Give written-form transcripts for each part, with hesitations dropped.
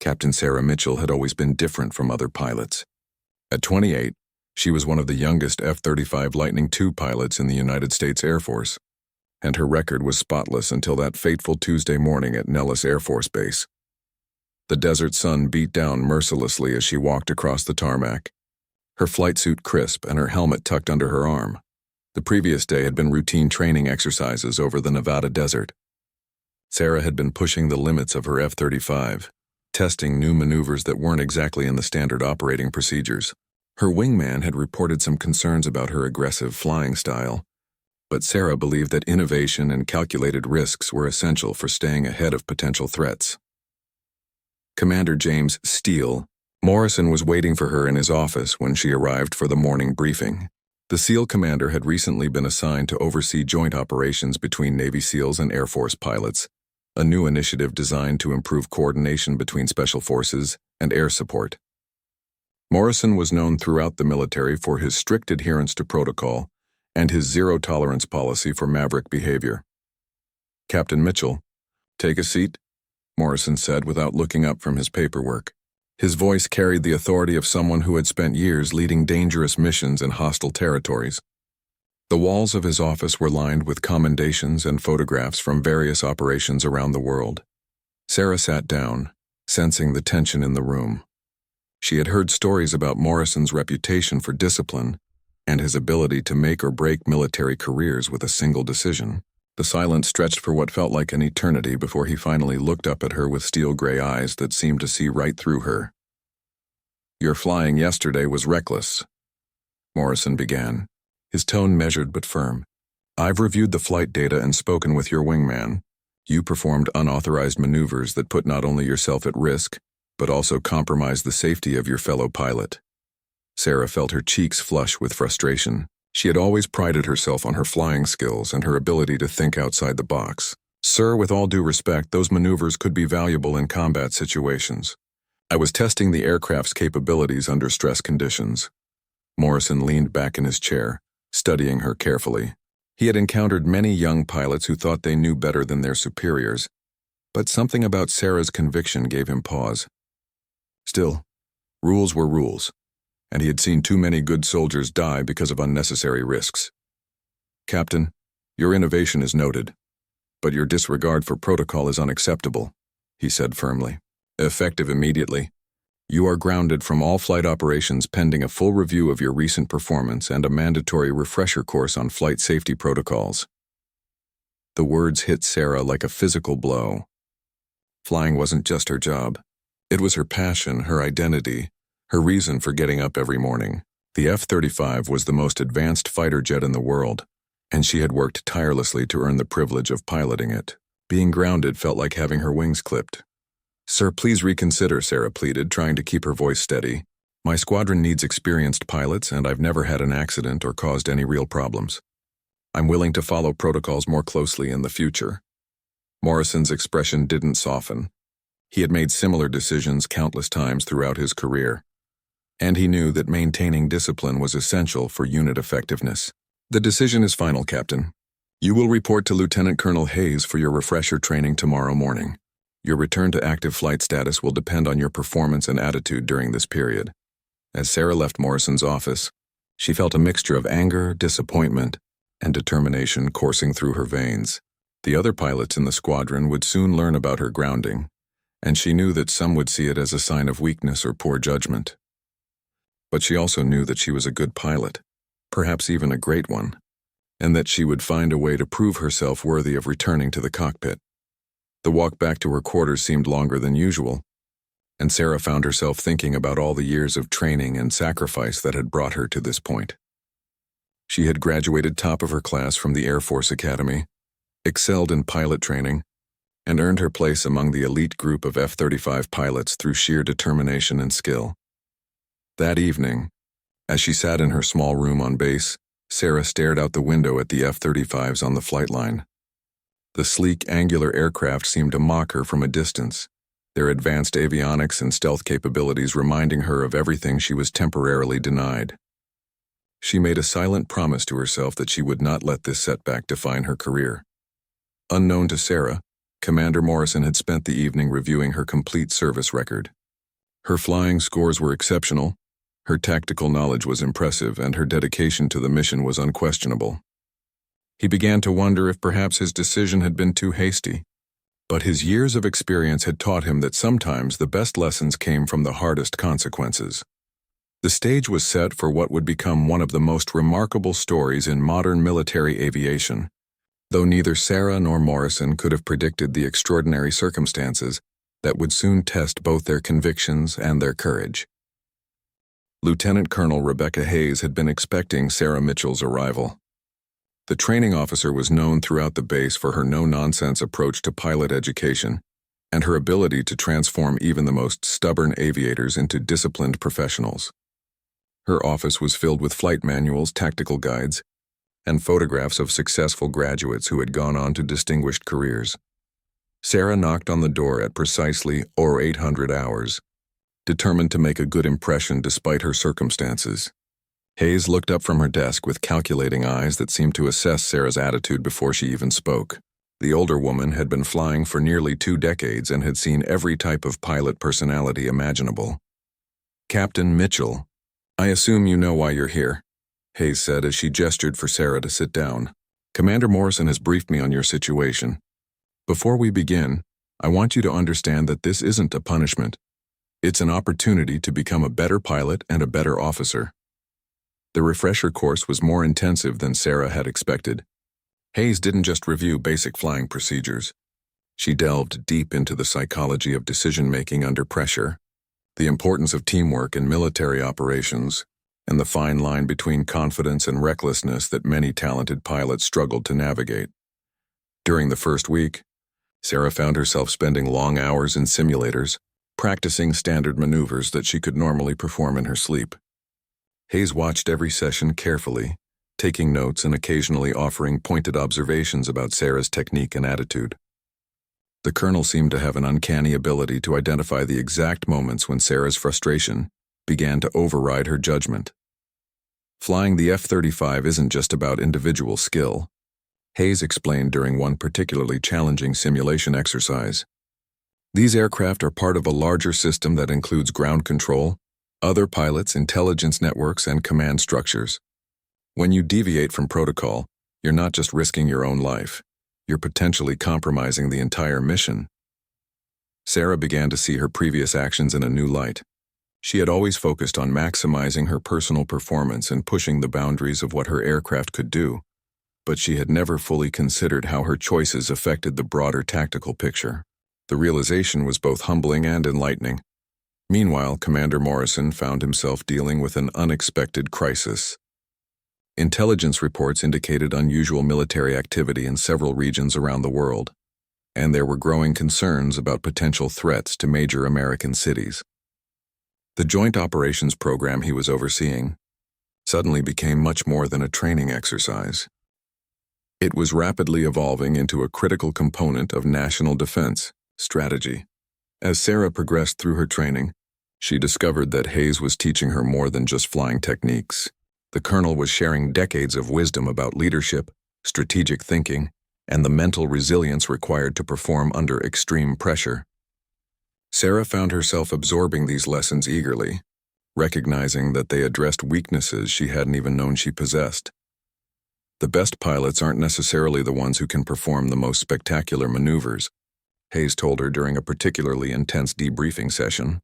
Captain Sarah Mitchell had always been different from other pilots. At 28, she was one of the youngest F-35 Lightning II pilots in the United States Air Force, and her record was spotless until that fateful Tuesday morning at Nellis Air Force Base. The desert sun beat down mercilessly as she walked across the tarmac, her flight suit crisp and her helmet tucked under her arm. The previous day had been routine training exercises over the Nevada desert. Sarah had been pushing the limits of her F-35, testing new maneuvers that weren't exactly in the standard operating procedures. Her wingman had reported some concerns about her aggressive flying style, but Sarah believed that innovation and calculated risks were essential for staying ahead of potential threats. Commander James Steele Morrison was waiting for her in his office when she arrived for the morning briefing. The SEAL commander had recently been assigned to oversee joint operations between Navy SEALs and Air Force pilots, a new initiative designed to improve coordination between special forces and air support. Morrison was known throughout the military for his strict adherence to protocol and his zero-tolerance policy for maverick behavior. "Captain Mitchell, take a seat," Morrison said without looking up from his paperwork. His voice carried the authority of someone who had spent years leading dangerous missions in hostile territories. The walls of his office were lined with commendations and photographs from various operations around the world. Sarah sat down, sensing the tension in the room. She had heard stories about Morrison's reputation for discipline and his ability to make or break military careers with a single decision. The silence stretched for what felt like an eternity before he finally looked up at her with steel-gray eyes that seemed to see right through her. "Your flying yesterday was reckless," Morrison began, his tone measured but firm. "I've reviewed the flight data and spoken with your wingman. You performed unauthorized maneuvers that put not only yourself at risk, but also compromised the safety of your fellow pilot." Sarah felt her cheeks flush with frustration. She had always prided herself on her flying skills and her ability to think outside the box. "Sir, with all due respect, those maneuvers could be valuable in combat situations. I was testing the aircraft's capabilities under stress conditions." Morrison leaned back in his chair, studying her carefully. He had encountered many young pilots who thought they knew better than their superiors, but something about Sarah's conviction gave him pause. Still, rules were rules, and he had seen too many good soldiers die because of unnecessary risks. "Captain, your innovation is noted, but your disregard for protocol is unacceptable," he said firmly. "Effective immediately. You are grounded from all flight operations pending a full review of your recent performance and a mandatory refresher course on flight safety protocols." The words hit Sarah like a physical blow. Flying wasn't just her job. It was her passion, her identity, her reason for getting up every morning. The F-35 was the most advanced fighter jet in the world, and she had worked tirelessly to earn the privilege of piloting it. Being grounded felt like having her wings clipped. "Sir, please reconsider," Sarah pleaded, trying to keep her voice steady. "My squadron needs experienced pilots, and I've never had an accident or caused any real problems. I'm willing to follow protocols more closely in the future." Morrison's expression didn't soften. He had made similar decisions countless times throughout his career, and he knew that maintaining discipline was essential for unit effectiveness. "The decision is final, Captain. You will report to Lieutenant Colonel Hayes for your refresher training tomorrow morning. Your return to active flight status will depend on your performance and attitude during this period." As Sarah left Morrison's office, she felt a mixture of anger, disappointment, and determination coursing through her veins. The other pilots in the squadron would soon learn about her grounding, and she knew that some would see it as a sign of weakness or poor judgment. But she also knew that she was a good pilot, perhaps even a great one, and that she would find a way to prove herself worthy of returning to the cockpit. The walk back to her quarters seemed longer than usual, and Sarah found herself thinking about all the years of training and sacrifice that had brought her to this point. She had graduated top of her class from the Air Force Academy, excelled in pilot training, and earned her place among the elite group of F-35 pilots through sheer determination and skill. That evening, as she sat in her small room on base, Sarah stared out the window at the F-35s on the flight line. The sleek, angular aircraft seemed to mock her from a distance, their advanced avionics and stealth capabilities reminding her of everything she was temporarily denied. She made a silent promise to herself that she would not let this setback define her career. Unknown to Sarah, Commander Morrison had spent the evening reviewing her complete service record. Her flying scores were exceptional, her tactical knowledge was impressive, and her dedication to the mission was unquestionable. He began to wonder if perhaps his decision had been too hasty. But his years of experience had taught him that sometimes the best lessons came from the hardest consequences. The stage was set for what would become one of the most remarkable stories in modern military aviation, though neither Sarah nor Morrison could have predicted the extraordinary circumstances that would soon test both their convictions and their courage. Lieutenant Colonel Rebecca Hayes had been expecting Sarah Mitchell's arrival. The training officer was known throughout the base for her no-nonsense approach to pilot education and her ability to transform even the most stubborn aviators into disciplined professionals. Her office was filled with flight manuals, tactical guides, and photographs of successful graduates who had gone on to distinguished careers. Sarah knocked on the door at precisely 0800 hours, determined to make a good impression despite her circumstances. Hayes looked up from her desk with calculating eyes that seemed to assess Sarah's attitude before she even spoke. The older woman had been flying for nearly 2 decades and had seen every type of pilot personality imaginable. "Captain Mitchell, I assume you know why you're here," Hayes said as she gestured for Sarah to sit down. "Commander Morrison has briefed me on your situation. Before we begin, I want you to understand that this isn't a punishment. It's an opportunity to become a better pilot and a better officer." The refresher course was more intensive than Sarah had expected. Hayes didn't just review basic flying procedures. She delved deep into the psychology of decision-making under pressure, the importance of teamwork in military operations, and the fine line between confidence and recklessness that many talented pilots struggled to navigate. During the first week, Sarah found herself spending long hours in simulators, practicing standard maneuvers that she could normally perform in her sleep. Hayes watched every session carefully, taking notes and occasionally offering pointed observations about Sarah's technique and attitude. The colonel seemed to have an uncanny ability to identify the exact moments when Sarah's frustration began to override her judgment. Flying the F-35 isn't just about individual skill, Hayes explained during one particularly challenging simulation exercise. These aircraft are part of a larger system that includes ground control, other pilots, intelligence networks, and command structures. When you deviate from protocol, you're not just risking your own life, you're potentially compromising the entire mission. Sarah began to see her previous actions in a new light. She had always focused on maximizing her personal performance and pushing the boundaries of what her aircraft could do, but she had never fully considered how her choices affected the broader tactical picture. The realization was both humbling and enlightening. Meanwhile, Commander Morrison found himself dealing with an unexpected crisis. Intelligence reports indicated unusual military activity in several regions around the world, and there were growing concerns about potential threats to major American cities. The joint operations program he was overseeing suddenly became much more than a training exercise. It was rapidly evolving into a critical component of national defense strategy. As Sarah progressed through her training, she discovered that Hayes was teaching her more than just flying techniques. The colonel was sharing decades of wisdom about leadership, strategic thinking, and the mental resilience required to perform under extreme pressure. Sarah found herself absorbing these lessons eagerly, recognizing that they addressed weaknesses she hadn't even known she possessed. The best pilots aren't necessarily the ones who can perform the most spectacular maneuvers, Hayes told her during a particularly intense debriefing session.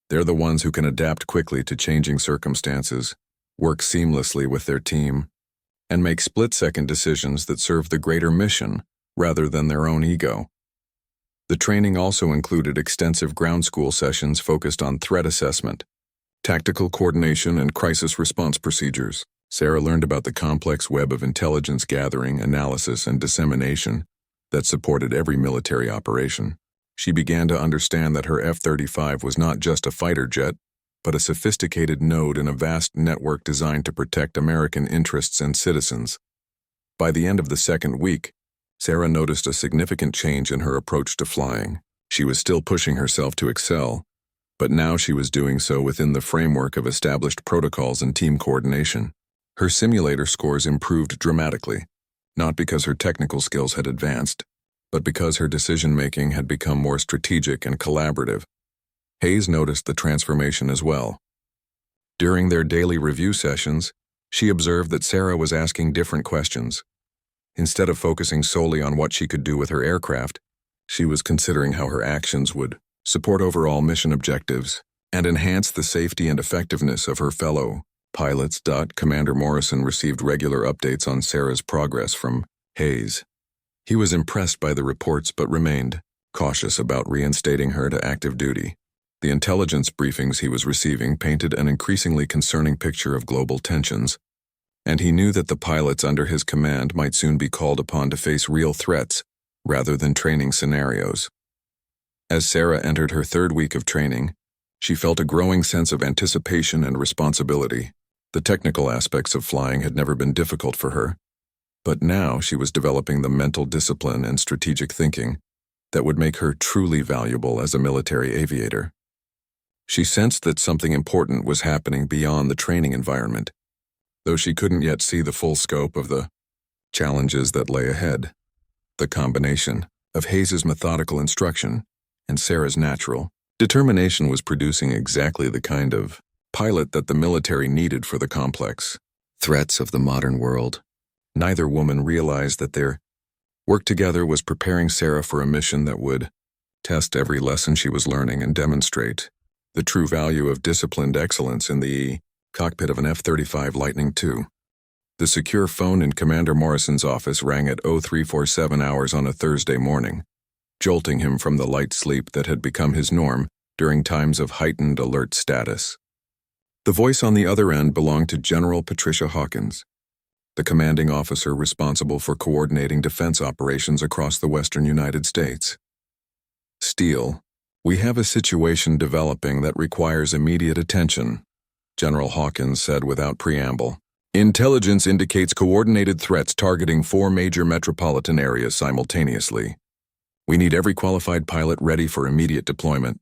They're the ones who can adapt quickly to changing circumstances, work seamlessly with their team, and make split-second decisions that serve the greater mission rather than their own ego. The training also included extensive ground school sessions focused on threat assessment, tactical coordination, and crisis response procedures. Sarah learned about the complex web of intelligence gathering, analysis, and dissemination that supported every military operation. She began to understand that her F-35 was not just a fighter jet, but a sophisticated node in a vast network designed to protect American interests and citizens. By the end of the second week, Sarah noticed a significant change in her approach to flying. She was still pushing herself to excel, but now she was doing so within the framework of established protocols and team coordination. Her simulator scores improved dramatically, not because her technical skills had advanced, but because her decision-making had become more strategic and collaborative. Hayes noticed the transformation as well. During their daily review sessions, she observed that Sarah was asking different questions. Instead of focusing solely on what she could do with her aircraft, she was considering how her actions would support overall mission objectives and enhance the safety and effectiveness of her fellow pilots. Commander Morrison received regular updates on Sarah's progress from Hayes. He was impressed by the reports but remained cautious about reinstating her to active duty. The intelligence briefings he was receiving painted an increasingly concerning picture of global tensions, and he knew that the pilots under his command might soon be called upon to face real threats rather than training scenarios. As Sarah entered her third week of training, she felt a growing sense of anticipation and responsibility. The technical aspects of flying had never been difficult for her, but now she was developing the mental discipline and strategic thinking that would make her truly valuable as a military aviator. She sensed that something important was happening beyond the training environment, though she couldn't yet see the full scope of the challenges that lay ahead. The combination of Hayes's methodical instruction and Sarah's natural determination was producing exactly the kind of pilot that the military needed for the complex threats of the modern world. Neither woman realized that their work together was preparing Sarah for a mission that would test every lesson she was learning and demonstrate the true value of disciplined excellence in the cockpit of an F-35 Lightning II. The secure phone in Commander Morrison's office rang at 0347 hours on a Thursday morning, jolting him from the light sleep that had become his norm during times of heightened alert status. The voice on the other end belonged to General Patricia Hawkins, the commanding officer responsible for coordinating defense operations across the western United States. "Steele, we have a situation developing that requires immediate attention," General Hawkins said without preamble. "Intelligence indicates coordinated threats targeting 4 major metropolitan areas simultaneously. We need every qualified pilot ready for immediate deployment."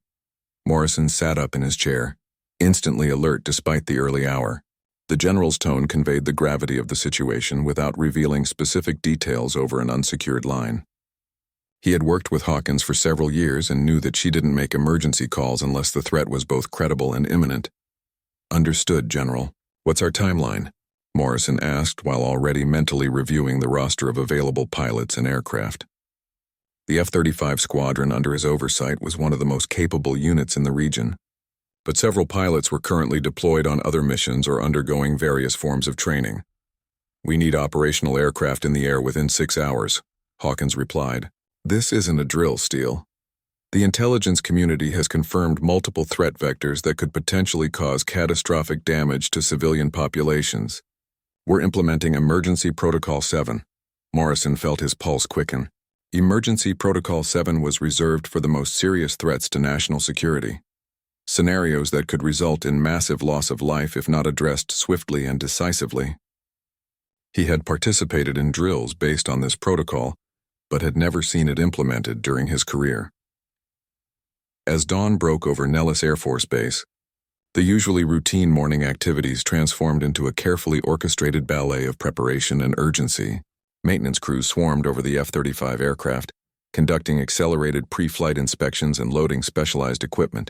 Morrison sat up in his chair, instantly alert despite the early hour. The general's tone conveyed the gravity of the situation without revealing specific details over an unsecured line. He had worked with Hawkins for several years and knew that she didn't make emergency calls unless the threat was both credible and imminent. "Understood, General. What's our timeline?" Morrison asked while already mentally reviewing the roster of available pilots and aircraft. The F-35 squadron under his oversight was one of the most capable units in the region, but several pilots were currently deployed on other missions or undergoing various forms of training. "We need operational aircraft in the air within 6 hours, Hawkins replied. "This isn't a drill, Steele. The intelligence community has confirmed multiple threat vectors that could potentially cause catastrophic damage to civilian populations. We're implementing Emergency Protocol 7. Morrison felt his pulse quicken. Emergency Protocol 7 was reserved for the most serious threats to national security. Scenarios that could result in massive loss of life if not addressed swiftly and decisively. He had participated in drills based on this protocol, but had never seen it implemented during his career. As dawn broke over Nellis Air Force Base, the usually routine morning activities transformed into a carefully orchestrated ballet of preparation and urgency. Maintenance crews swarmed over the F-35 aircraft, conducting accelerated pre-flight inspections and loading specialized equipment.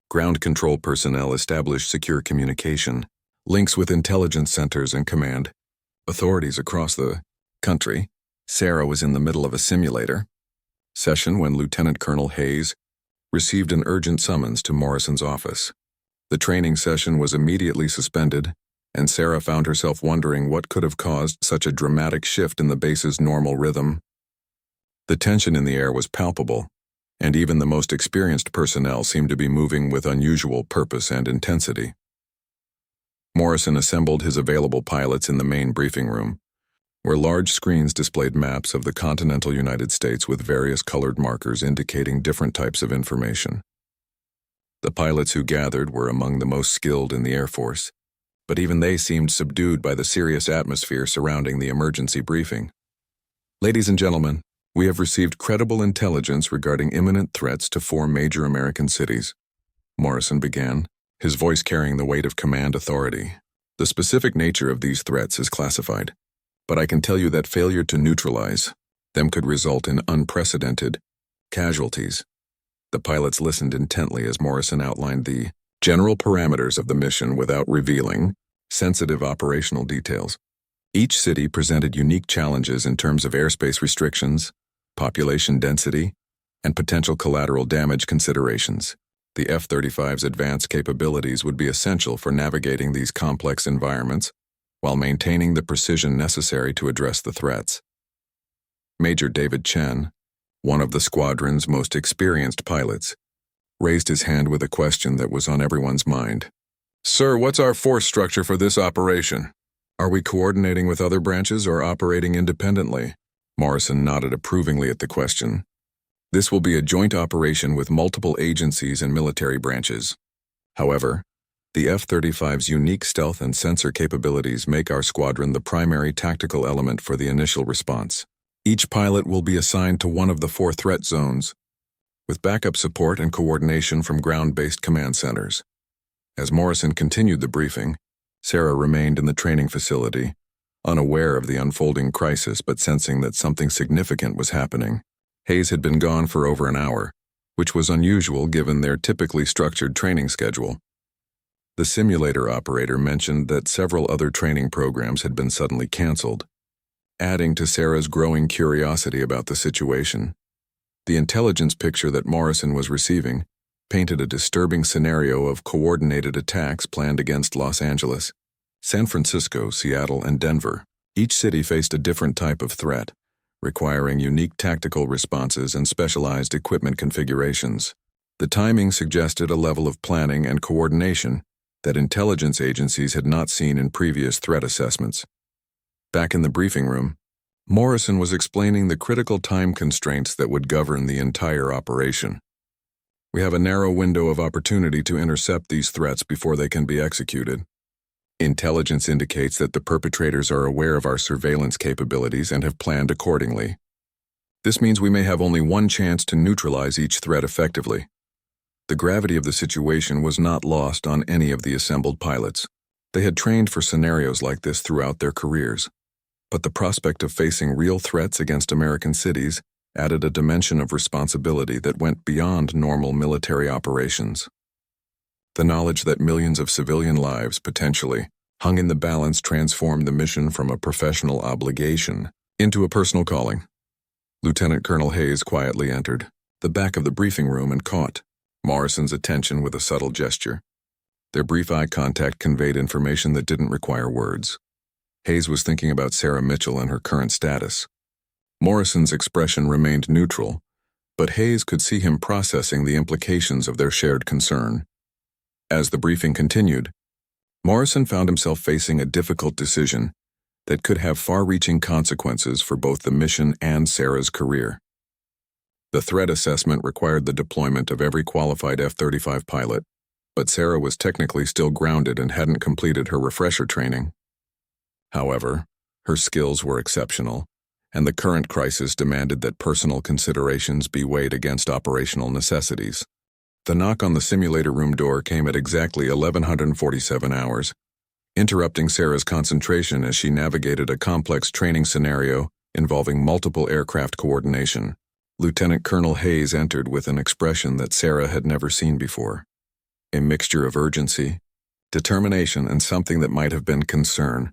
Ground control personnel established secure communication, links with intelligence centers and command authorities across the country. Sarah was in the middle of a simulator session when Lieutenant Colonel Hayes received an urgent summons to Morrison's office. The training session was immediately suspended, and Sarah found herself wondering what could have caused such a dramatic shift in the base's normal rhythm. The tension in the air was palpable, and even the most experienced personnel seemed to be moving with unusual purpose and intensity. Morrison assembled his available pilots in the main briefing room, where large screens displayed maps of the continental United States with various colored markers indicating different types of information. The pilots who gathered were among the most skilled in the Air Force, but even they seemed subdued by the serious atmosphere surrounding the emergency briefing. "Ladies and gentlemen, we have received credible intelligence regarding imminent threats to 4 major American cities," Morrison began, his voice carrying the weight of command authority. "The specific nature of these threats is classified, but I can tell you that failure to neutralize them could result in unprecedented casualties. The pilots listened intently as Morrison outlined the general parameters of the mission without revealing sensitive operational details. Each city presented unique challenges in terms of airspace restrictions, population density, and potential collateral damage considerations. The F-35's advanced capabilities would be essential for navigating these complex environments while maintaining the precision necessary to address the threats. Major David Chen, one of the squadron's most experienced pilots, raised his hand with a question that was on everyone's mind. "Sir, what's our force structure for this operation? Are we coordinating with other branches or operating independently?" Morrison nodded approvingly at the question. "This will be a joint operation with multiple agencies and military branches. However, the F-35's unique stealth and sensor capabilities make our squadron the primary tactical element for the initial response. Each pilot will be assigned to one of the 4 threat zones, with backup support and coordination from ground-based command centers." As Morrison continued the briefing, Sarah remained in the training facility, unaware of the unfolding crisis but sensing that something significant was happening. Hayes had been gone for over an hour, which was unusual given their typically structured training schedule. The simulator operator mentioned that several other training programs had been suddenly canceled, adding to Sarah's growing curiosity about the situation. The intelligence picture that Morrison was receiving painted a disturbing scenario of coordinated attacks planned against Los Angeles, San Francisco, Seattle, and Denver. Each city faced a different type of threat, requiring unique tactical responses and specialized equipment configurations. The timing suggested a level of planning and coordination that intelligence agencies had not seen in previous threat assessments. Back in the briefing room, Morrison was explaining the critical time constraints that would govern the entire operation. "We have a narrow window of opportunity to intercept these threats before they can be executed. Intelligence indicates that the perpetrators are aware of our surveillance capabilities and have planned accordingly. This means we may have only one chance to neutralize each threat effectively." The gravity of the situation was not lost on any of the assembled pilots. They had trained for scenarios like this throughout their careers, but the prospect of facing real threats against American cities added a dimension of responsibility that went beyond normal military operations. The knowledge that millions of civilian lives, potentially, hung in the balance transformed the mission from a professional obligation into a personal calling. Lieutenant Colonel Hayes quietly entered the back of the briefing room and caught Morrison's attention with a subtle gesture. Their brief eye contact conveyed information that didn't require words. Hayes was thinking about Sarah Mitchell and her current status. Morrison's expression remained neutral, but Hayes could see him processing the implications of their shared concern. As the briefing continued, Morrison found himself facing a difficult decision that could have far-reaching consequences for both the mission and Sarah's career. The threat assessment required the deployment of every qualified F-35 pilot, but Sarah was technically still grounded and hadn't completed her refresher training. However, her skills were exceptional, and the current crisis demanded that personal considerations be weighed against operational necessities. The knock on the simulator room door came at exactly 1147 hours, interrupting Sarah's concentration as she navigated a complex training scenario involving multiple aircraft coordination. Lieutenant Colonel Hayes entered with an expression that Sarah had never seen before. A mixture of urgency, determination, and something that might have been concern.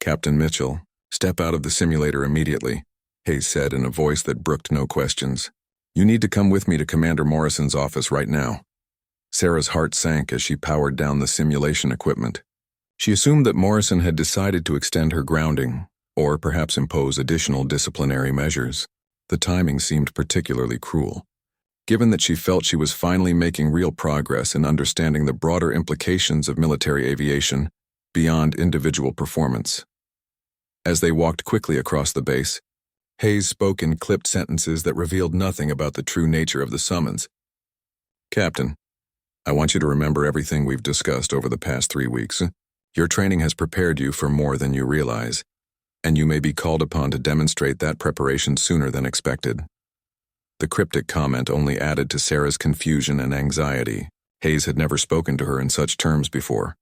"Captain Mitchell, step out of the simulator immediately," Hayes said in a voice that brooked no questions. "You need to come with me to Commander Morrison's office right now." Sarah's heart sank as she powered down the simulation equipment. She assumed that Morrison had decided to extend her grounding, or perhaps impose additional disciplinary measures. The timing seemed particularly cruel, given that she felt she was finally making real progress in understanding the broader implications of military aviation beyond individual performance. As they walked quickly across the base, Hayes spoke in clipped sentences that revealed nothing about the true nature of the summons. "Captain, I want you to remember everything we've discussed over the past 3 weeks. Your training has prepared you for more than you realize, and you may be called upon to demonstrate that preparation sooner than expected." The cryptic comment only added to Sarah's confusion and anxiety. Hayes had never spoken to her in such terms before,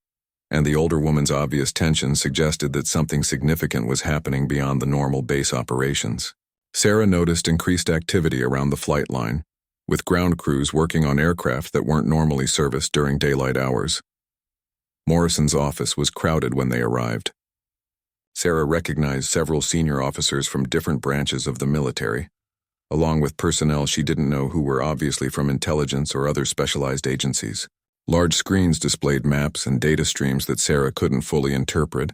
and the older woman's obvious tension suggested that something significant was happening beyond the normal base operations. Sarah noticed increased activity around the flight line, with ground crews working on aircraft that weren't normally serviced during daylight hours. Morrison's office was crowded when they arrived. Sarah recognized several senior officers from different branches of the military, along with personnel she didn't know who were obviously from intelligence or other specialized agencies. Large screens displayed maps and data streams that Sarah couldn't fully interpret,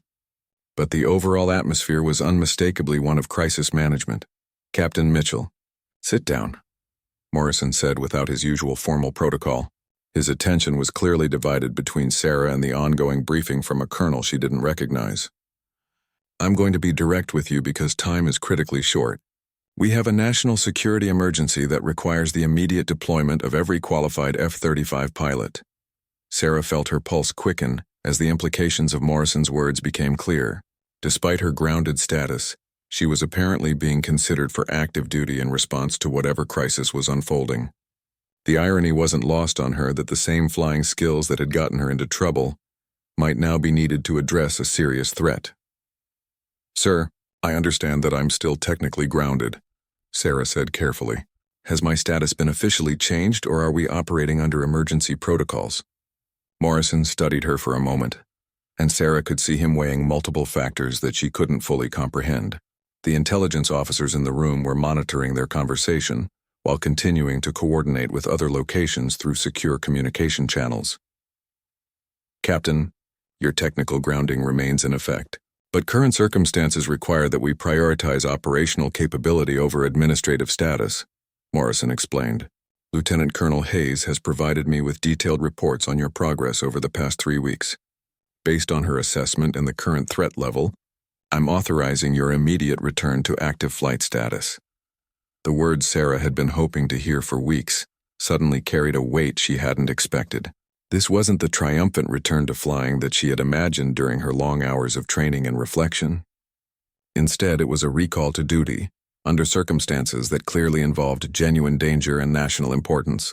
but the overall atmosphere was unmistakably one of crisis management. "Captain Mitchell, sit down," Morrison said without his usual formal protocol. His attention was clearly divided between Sarah and the ongoing briefing from a colonel she didn't recognize. "I'm going to be direct with you because time is critically short. We have a national security emergency that requires the immediate deployment of every qualified F-35 pilot." Sarah felt her pulse quicken as the implications of Morrison's words became clear. Despite her grounded status, she was apparently being considered for active duty in response to whatever crisis was unfolding. The irony wasn't lost on her that the same flying skills that had gotten her into trouble might now be needed to address a serious threat. "Sir, I understand that I'm still technically grounded," Sarah said carefully. "Has my status been officially changed, or are we operating under emergency protocols?" Morrison studied her for a moment, and Sarah could see him weighing multiple factors that she couldn't fully comprehend. The intelligence officers in the room were monitoring their conversation while continuing to coordinate with other locations through secure communication channels. "Captain, your technical grounding remains in effect, but current circumstances require that we prioritize operational capability over administrative status," Morrison explained. "Lieutenant Colonel Hayes has provided me with detailed reports on your progress over the past 3 weeks. Based on her assessment and the current threat level, I'm authorizing your immediate return to active flight status." The words Sarah had been hoping to hear for weeks suddenly carried a weight she hadn't expected. This wasn't the triumphant return to flying that she had imagined during her long hours of training and reflection. Instead, it was a recall to duty, under circumstances that clearly involved genuine danger and national importance.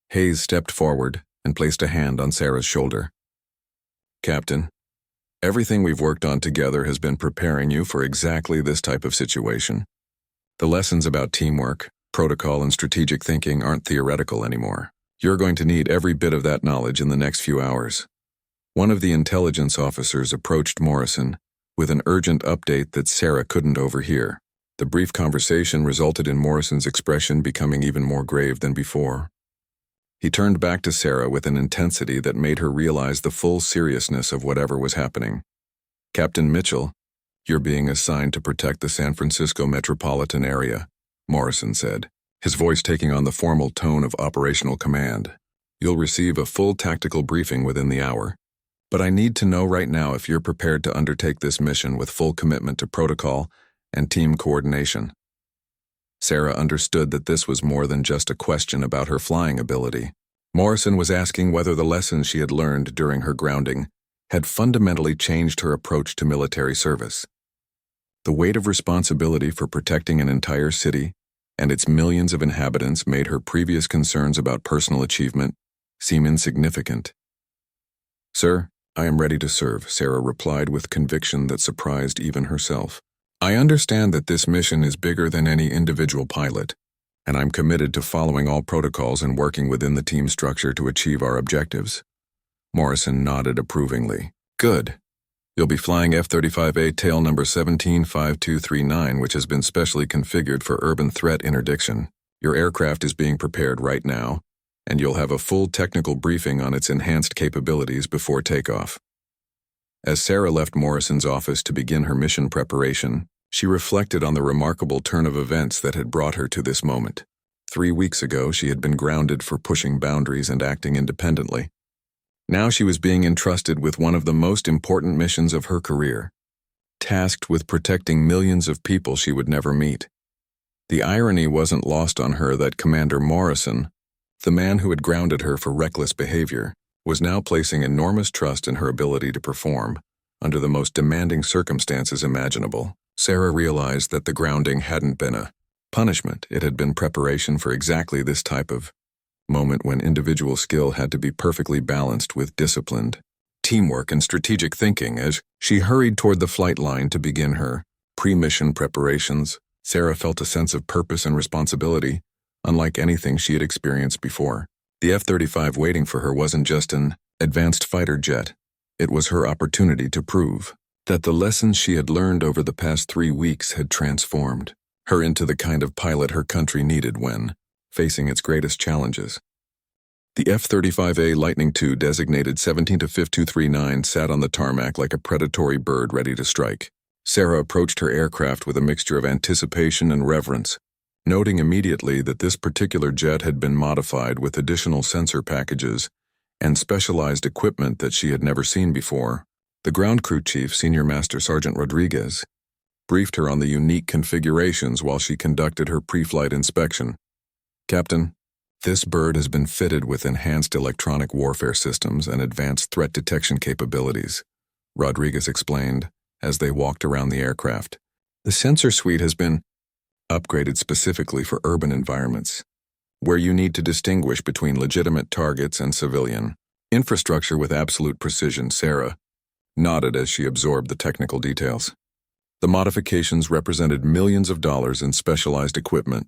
Hayes stepped forward and placed a hand on Sarah's shoulder. "Captain, everything we've worked on together has been preparing you for exactly this type of situation. The lessons about teamwork, protocol, and strategic thinking aren't theoretical anymore. You're going to need every bit of that knowledge in the next few hours." One of the intelligence officers approached Morrison with an urgent update that Sarah couldn't overhear. The brief conversation resulted in Morrison's expression becoming even more grave than before. He turned back to Sarah with an intensity that made her realize the full seriousness of whatever was happening. "Captain Mitchell, you're being assigned to protect the San Francisco metropolitan area," Morrison said, his voice taking on the formal tone of operational command. "You'll receive a full tactical briefing within the hour, but I need to know right now if you're prepared to undertake this mission with full commitment to protocol and team coordination." Sarah understood that this was more than just a question about her flying ability. Morrison was asking whether the lessons she had learned during her grounding had fundamentally changed her approach to military service. The weight of responsibility for protecting an entire city and its millions of inhabitants made her previous concerns about personal achievement seem insignificant. "Sir, I am ready to serve," Sarah replied with conviction that surprised even herself. "I understand that this mission is bigger than any individual pilot, and I'm committed to following all protocols and working within the team structure to achieve our objectives." Morrison nodded approvingly. "Good. You'll be flying F-35A tail number 175239, which has been specially configured for urban threat interdiction. Your aircraft is being prepared right now, and you'll have a full technical briefing on its enhanced capabilities before takeoff." As Sarah left Morrison's office to begin her mission preparation, she reflected on the remarkable turn of events that had brought her to this moment. 3 weeks ago, she had been grounded for pushing boundaries and acting independently. Now she was being entrusted with one of the most important missions of her career, tasked with protecting millions of people she would never meet. The irony wasn't lost on her that Commander Morrison, the man who had grounded her for reckless behavior, was now placing enormous trust in her ability to perform under the most demanding circumstances imaginable. Sarah realized that the grounding hadn't been a punishment. It had been preparation for exactly this type of moment when individual skill had to be perfectly balanced with disciplined teamwork and strategic thinking. As she hurried toward the flight line to begin her pre-mission preparations, Sarah felt a sense of purpose and responsibility, unlike anything she had experienced before. The F-35 waiting for her wasn't just an advanced fighter jet. It was her opportunity to prove that the lessons she had learned over the past 3 weeks had transformed her into the kind of pilot her country needed when facing its greatest challenges. The F-35A Lightning II, designated 17-5239, sat on the tarmac like a predatory bird ready to strike. Sarah approached her aircraft with a mixture of anticipation and reverence, noting immediately that this particular jet had been modified with additional sensor packages and specialized equipment that she had never seen before. The ground crew chief, Senior Master Sergeant Rodriguez, briefed her on the unique configurations while she conducted her pre-flight inspection. "Captain, this bird has been fitted with enhanced electronic warfare systems and advanced threat detection capabilities," Rodriguez explained as they walked around the aircraft. "The sensor suite has been upgraded specifically for urban environments, where you need to distinguish between legitimate targets and civilian infrastructure with absolute precision." Sarah nodded as she absorbed the technical details. The modifications represented millions of dollars in specialized equipment,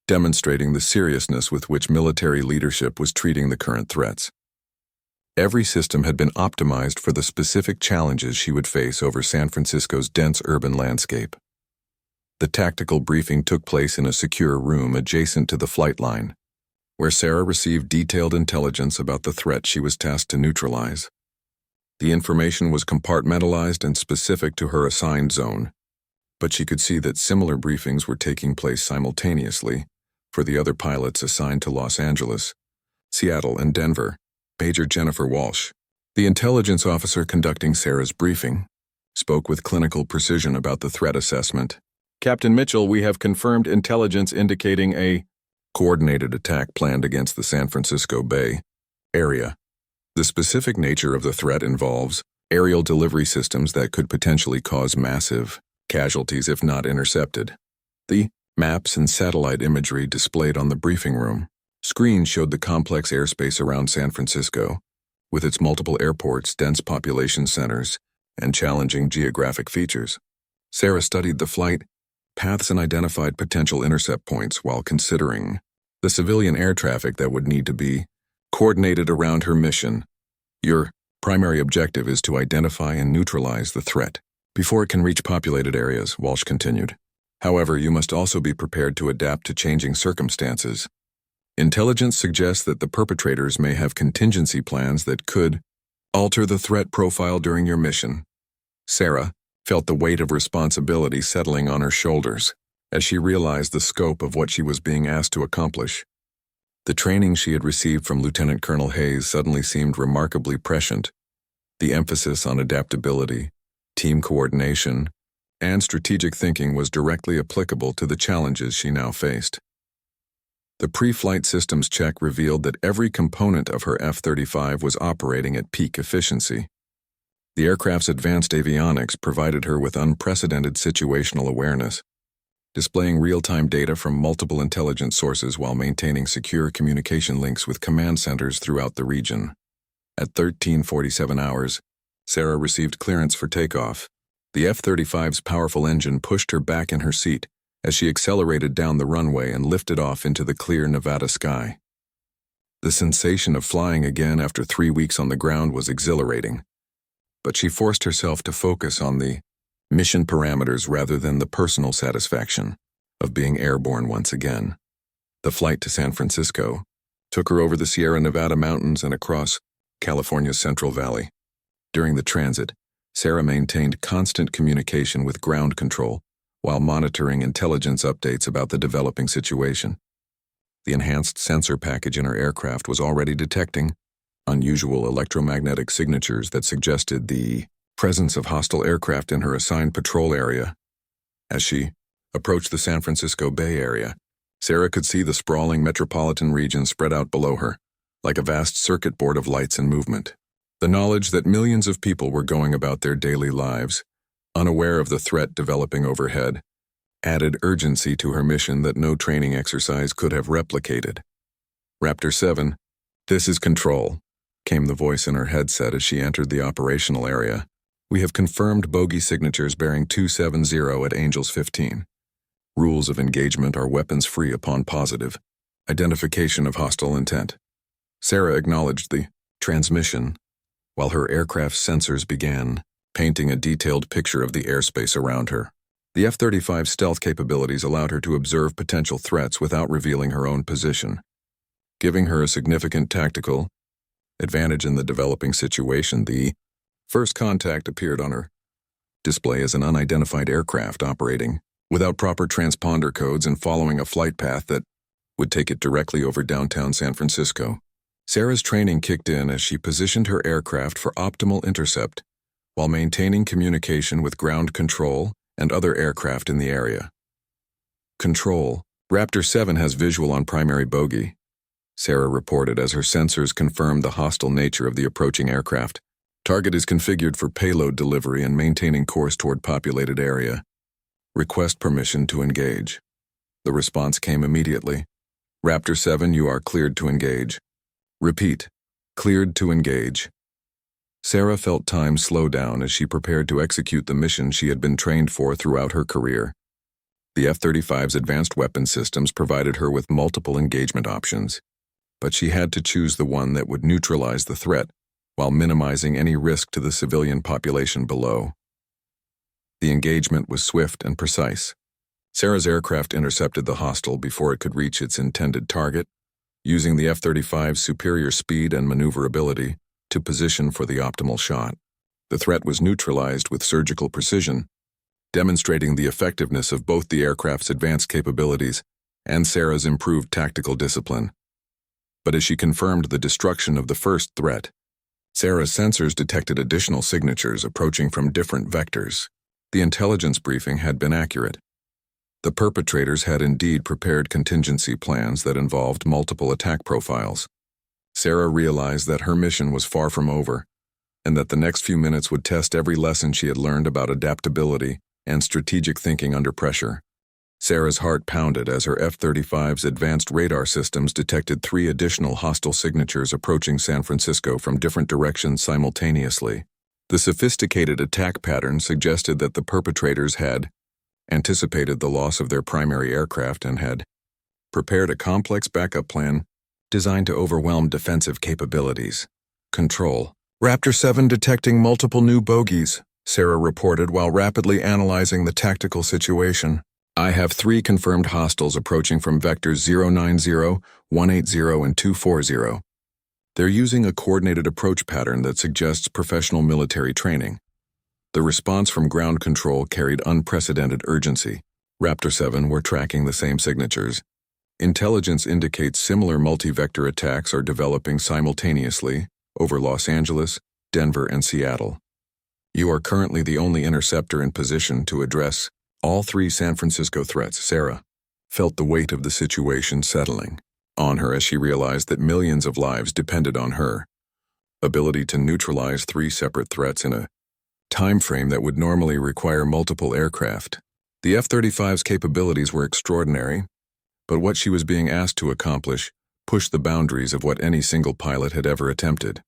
demonstrating the seriousness with which military leadership was treating the current threats. Every system had been optimized for the specific challenges she would face over San Francisco's dense urban landscape. The tactical briefing took place in a secure room adjacent to the flight line, where Sarah received detailed intelligence about the threat she was tasked to neutralize. The information was compartmentalized and specific to her assigned zone, but she could see that similar briefings were taking place simultaneously for the other pilots assigned to Los Angeles, Seattle, and Denver. Major Jennifer Walsh, the intelligence officer conducting Sarah's briefing, spoke with clinical precision about the threat assessment. "Captain Mitchell, we have confirmed intelligence indicating a coordinated attack planned against the San Francisco Bay area. The specific nature of the threat involves aerial delivery systems that could potentially cause massive casualties if not intercepted." The maps and satellite imagery displayed on the briefing room screen showed the complex airspace around San Francisco, with its multiple airports, dense population centers, and challenging geographic features. Sarah studied the flight paths and identified potential intercept points while considering the civilian air traffic that would need to be coordinated around her mission. "Your primary objective is to identify and neutralize the threat before it can reach populated areas," Walsh continued. "However, you must also be prepared to adapt to changing circumstances. Intelligence suggests that the perpetrators may have contingency plans that could alter the threat profile during your mission." Sarah felt the weight of responsibility settling on her shoulders as she realized the scope of what she was being asked to accomplish. The training she had received from Lieutenant Colonel Hayes suddenly seemed remarkably prescient. The emphasis on adaptability, team coordination, and strategic thinking was directly applicable to the challenges she now faced. The pre-flight systems check revealed that every component of her F-35 was operating at peak efficiency. The aircraft's advanced avionics provided her with unprecedented situational awareness, displaying real-time data from multiple intelligence sources while maintaining secure communication links with command centers throughout the region. At 13:47 hours, Sarah received clearance for takeoff. The F-35's powerful engine pushed her back in her seat as she accelerated down the runway and lifted off into the clear Nevada sky. The sensation of flying again after 3 weeks on the ground was exhilarating, but she forced herself to focus on the mission parameters rather than the personal satisfaction of being airborne once again. The flight to San Francisco took her over the Sierra Nevada mountains and across California's Central Valley. During the transit, Sarah maintained constant communication with ground control while monitoring intelligence updates about the developing situation. The enhanced sensor package in her aircraft was already detecting unusual electromagnetic signatures that suggested the presence of hostile aircraft in her assigned patrol area. As she approached the San Francisco Bay Area, Sarah could see the sprawling metropolitan region spread out below her, like a vast circuit board of lights and movement. The knowledge that millions of people were going about their daily lives, unaware of the threat developing overhead, added urgency to her mission that no training exercise could have replicated. "Raptor 7, this is Control," came the voice in her headset as she entered the operational area. "We have confirmed bogey signatures bearing 270 at Angels 15. Rules of engagement are weapons-free upon positive identification of hostile intent. Sarah acknowledged the transmission, while her aircraft's sensors began painting a detailed picture of the airspace around her. The F-35's stealth capabilities allowed her to observe potential threats without revealing her own position, giving her a significant tactical advantage in the developing situation. The first contact appeared on her display as an unidentified aircraft operating without proper transponder codes and following a flight path that would take it directly over downtown San Francisco. Sarah's training kicked in as she positioned her aircraft for optimal intercept while maintaining communication with ground control and other aircraft in the area. Control. Raptor 7 has visual on primary bogey, Sarah reported as her sensors confirmed the hostile nature of the approaching aircraft. Target is configured for payload delivery and maintaining course toward populated area. Request permission to engage. The response came immediately. Raptor 7, you are cleared to engage. Repeat. Cleared to engage. Sarah felt time slow down as she prepared to execute the mission she had been trained for throughout her career. The F-35's advanced weapon systems provided her with multiple engagement options, but she had to choose the one that would neutralize the threat while minimizing any risk to the civilian population below. The engagement was swift and precise. Sarah's aircraft intercepted the hostile before it could reach its intended target, using the F-35's superior speed and maneuverability to position for the optimal shot. The threat was neutralized with surgical precision, demonstrating the effectiveness of both the aircraft's advanced capabilities and Sarah's improved tactical discipline. But as she confirmed the destruction of the first threat, Sarah's sensors detected additional signatures approaching from different vectors. The intelligence briefing had been accurate. The perpetrators had indeed prepared contingency plans that involved multiple attack profiles. Sarah realized that her mission was far from over, and that the next few minutes would test every lesson she had learned about adaptability and strategic thinking under pressure. Sarah's heart pounded as her F-35's advanced radar systems detected 3 additional hostile signatures approaching San Francisco from different directions simultaneously. The sophisticated attack pattern suggested that the perpetrators had anticipated the loss of their primary aircraft and had prepared a complex backup plan designed to overwhelm defensive capabilities. Control. Raptor 7 detecting multiple new bogeys, Sarah reported while rapidly analyzing the tactical situation. I have 3 confirmed hostiles approaching from vectors 090, 180, and 240. They're using a coordinated approach pattern that suggests professional military training. The response from ground control carried unprecedented urgency. Raptor 7 were tracking the same signatures. Intelligence indicates similar multi-vector attacks are developing simultaneously over Los Angeles, Denver, and Seattle. You are currently the only interceptor in position to address all 3 San Francisco threats. Sarah felt the weight of the situation settling on her as she realized that millions of lives depended on her ability to neutralize 3 separate threats in a time frame that would normally require multiple aircraft. The F-35's capabilities were extraordinary, but what she was being asked to accomplish pushed the boundaries of what any single pilot had ever attempted.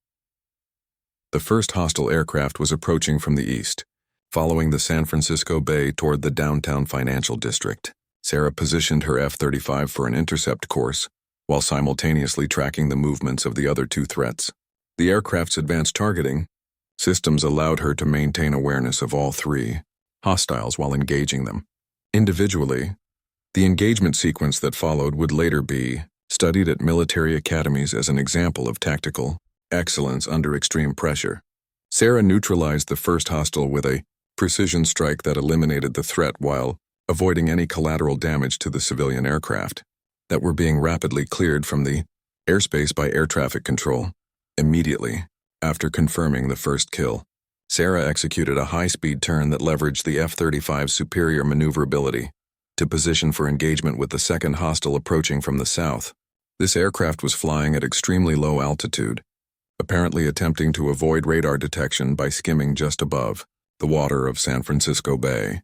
The first hostile aircraft was approaching from the east, following the San Francisco Bay toward the downtown financial district. Sarah positioned her F-35 for an intercept course, while simultaneously tracking the movements of the other 2 threats. The aircraft's advanced targeting systems allowed her to maintain awareness of all 3 hostiles while engaging them. Individually, the engagement sequence that followed would later be studied at military academies as an example of tactical excellence under extreme pressure. Sarah neutralized the first hostile with a precision strike that eliminated the threat while avoiding any collateral damage to the civilian aircraft that were being rapidly cleared from the airspace by air traffic control. Immediately after confirming the first kill, Sarah executed a high-speed turn that leveraged the F-35's superior maneuverability to position for engagement with the second hostile approaching from the south. This aircraft was flying at extremely low altitude, apparently attempting to avoid radar detection by skimming just above the water of San Francisco Bay.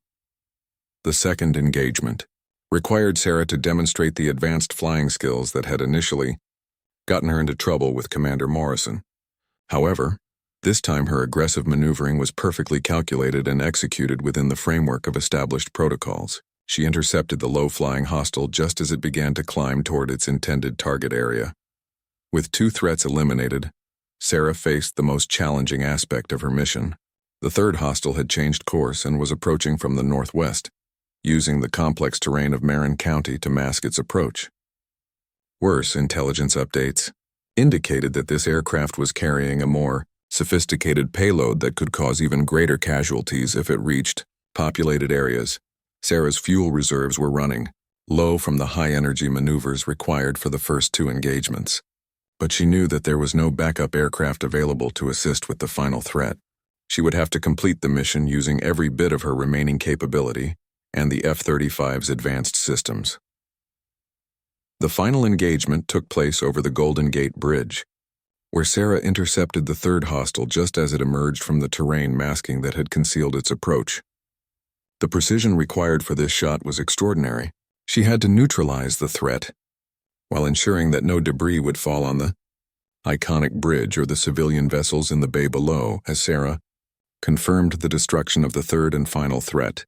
The second engagement required Sarah to demonstrate the advanced flying skills that had initially gotten her into trouble with Commander Morrison. However, this time her aggressive maneuvering was perfectly calculated and executed within the framework of established protocols. She intercepted the low-flying hostile just as it began to climb toward its intended target area. With 2 threats eliminated, Sarah faced the most challenging aspect of her mission. The third hostile had changed course and was approaching from the northwest, using the complex terrain of Marin County to mask its approach. Worse, intelligence updates indicated that this aircraft was carrying a more sophisticated payload that could cause even greater casualties if it reached populated areas. Sarah's fuel reserves were running low from the high-energy maneuvers required for the first 2 engagements. But she knew that there was no backup aircraft available to assist with the final threat. She would have to complete the mission using every bit of her remaining capability and the F-35's advanced systems. The final engagement took place over the Golden Gate Bridge, where Sarah intercepted the third hostile just as it emerged from the terrain masking that had concealed its approach. The precision required for this shot was extraordinary. She had to neutralize the threat, while ensuring that no debris would fall on the iconic bridge or the civilian vessels in the bay below. As Sarah confirmed the destruction of the third and final threat,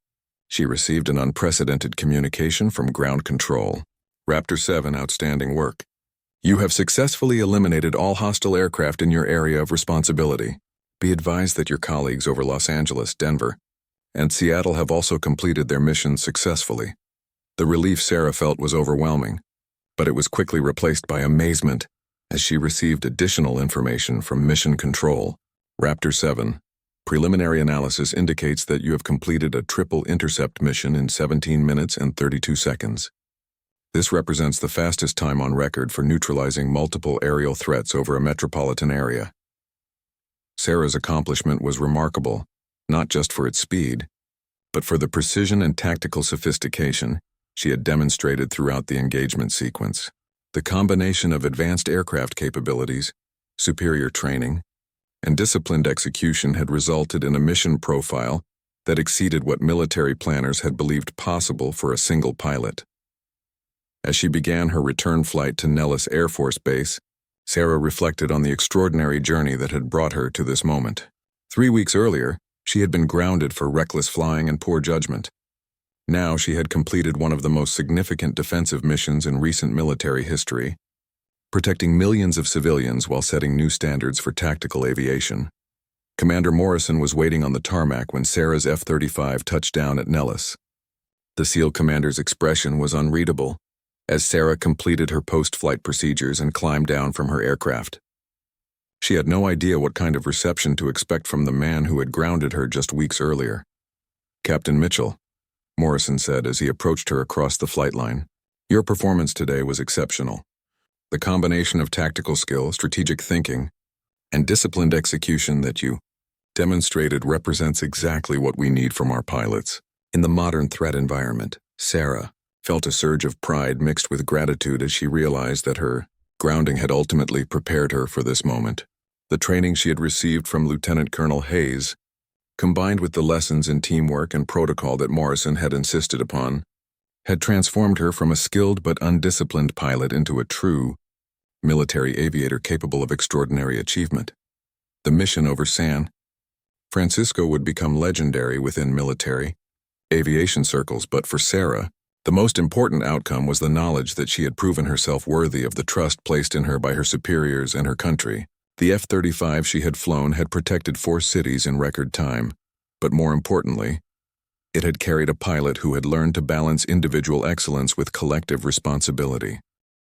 she received an unprecedented communication from ground control. Raptor 7, outstanding work. You have successfully eliminated all hostile aircraft in your area of responsibility. Be advised that your colleagues over Los Angeles, Denver, and Seattle have also completed their missions successfully. The relief Sarah felt was overwhelming, but it was quickly replaced by amazement as she received additional information from Mission Control. Raptor 7. Preliminary analysis indicates that you have completed a triple intercept mission in 17 minutes and 32 seconds. This represents the fastest time on record for neutralizing multiple aerial threats over a metropolitan area. Sarah's accomplishment was remarkable, not just for its speed, but for the precision and tactical sophistication she had demonstrated throughout the engagement sequence. The combination of advanced aircraft capabilities, superior training, and disciplined execution had resulted in a mission profile that exceeded what military planners had believed possible for a single pilot. As she began her return flight to Nellis Air Force Base, Sarah reflected on the extraordinary journey that had brought her to this moment. 3 weeks earlier, she had been grounded for reckless flying and poor judgment. Now she had completed one of the most significant defensive missions in recent military history, protecting millions of civilians while setting new standards for tactical aviation. Commander Morrison was waiting on the tarmac when Sarah's F-35 touched down at Nellis. The SEAL commander's expression was unreadable as Sarah completed her post-flight procedures and climbed down from her aircraft. She had no idea what kind of reception to expect from the man who had grounded her just weeks earlier. "Captain Mitchell," Morrison said as he approached her across the flight line, "your performance today was exceptional. The combination of tactical skill, strategic thinking, and disciplined execution that you demonstrated represents exactly what we need from our pilots." In the modern threat environment, Sarah felt a surge of pride mixed with gratitude as she realized that her grounding had ultimately prepared her for this moment. The training she had received from Lieutenant Colonel Hayes, combined with the lessons in teamwork and protocol that Morrison had insisted upon, had transformed her from a skilled but undisciplined pilot into a true military aviator capable of extraordinary achievement. The mission over San Francisco would become legendary within military aviation circles, but for Sarah, the most important outcome was the knowledge that she had proven herself worthy of the trust placed in her by her superiors and her country. The F-35 she had flown had protected 4 cities in record time, but more importantly, it had carried a pilot who had learned to balance individual excellence with collective responsibility.